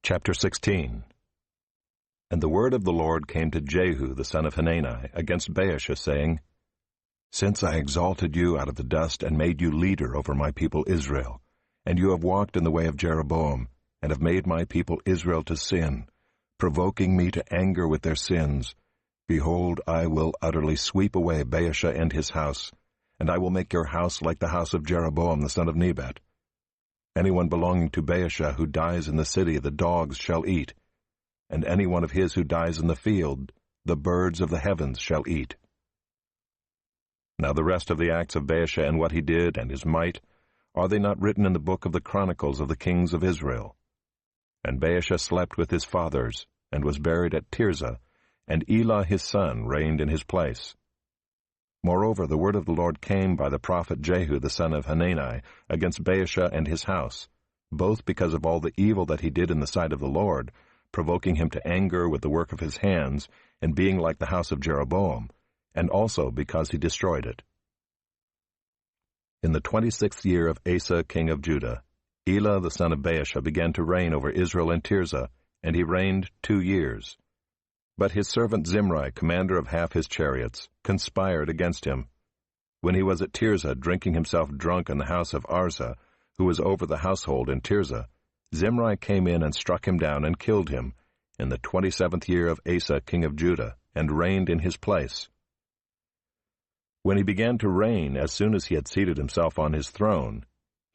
Chapter 16. And the word of the Lord came to Jehu the son of Hanani against Baasha, saying, Since I exalted you out of the dust and made you leader over my people Israel, and you have walked in the way of Jeroboam, and have made my people Israel to sin, provoking me to anger with their sins, behold, I will utterly sweep away Baasha and his house, and I will make your house like the house of Jeroboam the son of Nebat. Anyone belonging to Baasha who dies in the city the dogs shall eat, and any one of his who dies in the field the birds of the heavens shall eat. Now the rest of the acts of Baasha and what he did and his might, are they not written in the book of the chronicles of the kings of Israel? And Baasha slept with his fathers, and was buried at Tirzah, and Elah his son reigned in his place. Moreover, the word of the Lord came by the prophet Jehu the son of Hanani against Baasha and his house, both because of all the evil that he did in the sight of the Lord, provoking him to anger with the work of his hands, and being like the house of Jeroboam, and also because he destroyed it. In the 26th year of Asa king of Judah, Elah the son of Baasha began to reign over Israel in Tirzah, and he reigned 2 years. But his servant Zimri, commander of half his chariots, conspired against him. When he was at Tirzah, drinking himself drunk in the house of Arza, who was over the household in Tirzah, Zimri came in and struck him down and killed him, in the 27th year of Asa king of Judah, and reigned in his place. When he began to reign, as soon as he had seated himself on his throne,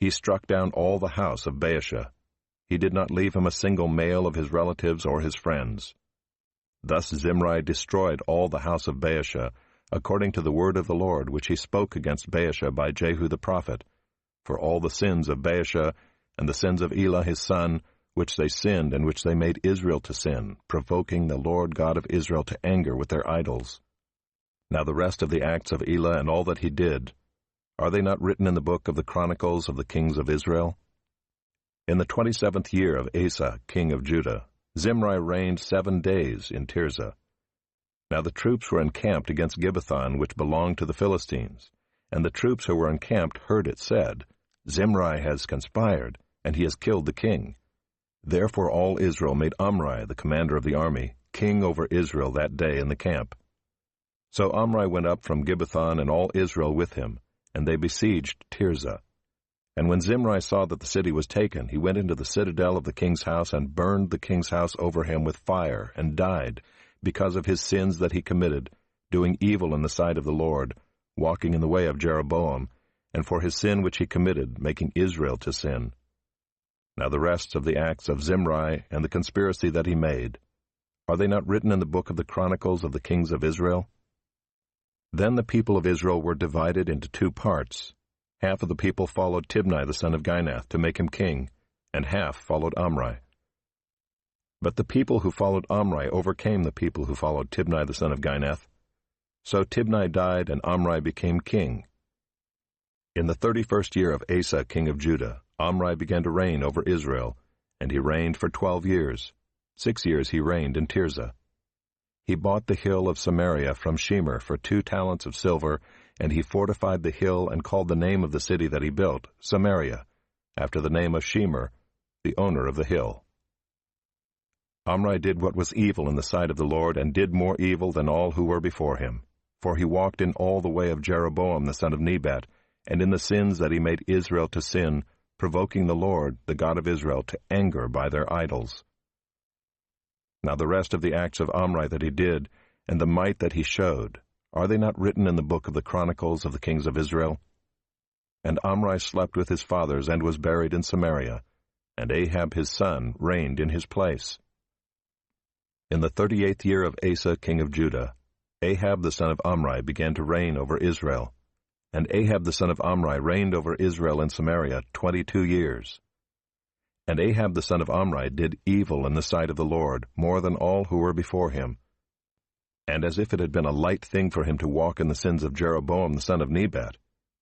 he struck down all the house of Baasha. He did not leave him a single male of his relatives or his friends. Thus Zimri destroyed all the house of Baasha, according to the word of the Lord which he spoke against Baasha by Jehu the prophet, for all the sins of Baasha and the sins of Elah his son, which they sinned and which they made Israel to sin, provoking the Lord God of Israel to anger with their idols. Now the rest of the acts of Elah and all that he did, are they not written in the book of the chronicles of the kings of Israel? In the 27th year of Asa king of Judah, Zimri reigned 7 days in Tirzah. Now the troops were encamped against Gibbethon, which belonged to the Philistines, and the troops who were encamped heard it said, Zimri has conspired, and he has killed the king. Therefore all Israel made Omri, the commander of the army, king over Israel that day in the camp. So Omri went up from Gibbethon and all Israel with him, and they besieged Tirzah. And when Zimri saw that the city was taken, he went into the citadel of the king's house and burned the king's house over him with fire, and died, because of his sins that he committed, doing evil in the sight of the Lord, walking in the way of Jeroboam, and for his sin which he committed, making Israel to sin. Now the rest of the acts of Zimri and the conspiracy that he made, are they not written in the book of the chronicles of the kings of Israel? Then the people of Israel were divided into 2 parts. Half of the people followed Tibni the son of Ginath to make him king, and half followed Omri. But the people who followed Omri overcame the people who followed Tibni the son of Ginath. So Tibni died, and Omri became king. In the 31st year of Asa king of Judah, Omri began to reign over Israel, and he reigned for 12 years. 6 years he reigned in Tirzah. He bought the hill of Samaria from Shemer for 2 talents of silver, and he fortified the hill and called the name of the city that he built, Samaria, after the name of Shemer, the owner of the hill. Omri did what was evil in the sight of the Lord, and did more evil than all who were before him. For he walked in all the way of Jeroboam the son of Nebat, and in the sins that he made Israel to sin, provoking the Lord, the God of Israel, to anger by their idols. Now the rest of the acts of Omri that he did, and the might that he showed, are they not written in the book of the chronicles of the kings of Israel? And Omri slept with his fathers and was buried in Samaria, and Ahab his son reigned in his place. In the 38th year of Asa king of Judah, Ahab the son of Omri began to reign over Israel. And Ahab the son of Omri reigned over Israel in Samaria 22 years. And Ahab the son of Omri did evil in the sight of the Lord, more than all who were before him. And as if it had been a light thing for him to walk in the sins of Jeroboam the son of Nebat,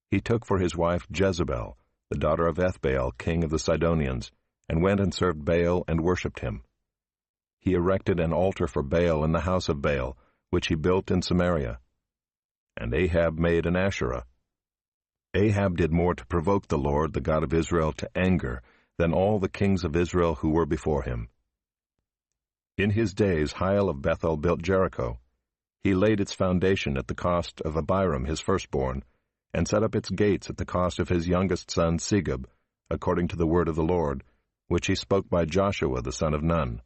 he took for his wife Jezebel, the daughter of Ethbaal, king of the Sidonians, and went and served Baal and worshipped him. He erected an altar for Baal in the house of Baal, which he built in Samaria. And Ahab made an Asherah. Ahab did more to provoke the Lord, the God of Israel, to anger than all the kings of Israel who were before him. In his days Hiel of Bethel built Jericho. He laid its foundation at the cost of Abiram his firstborn, and set up its gates at the cost of his youngest son Segub, according to the word of the Lord, which he spoke by Joshua the son of Nun.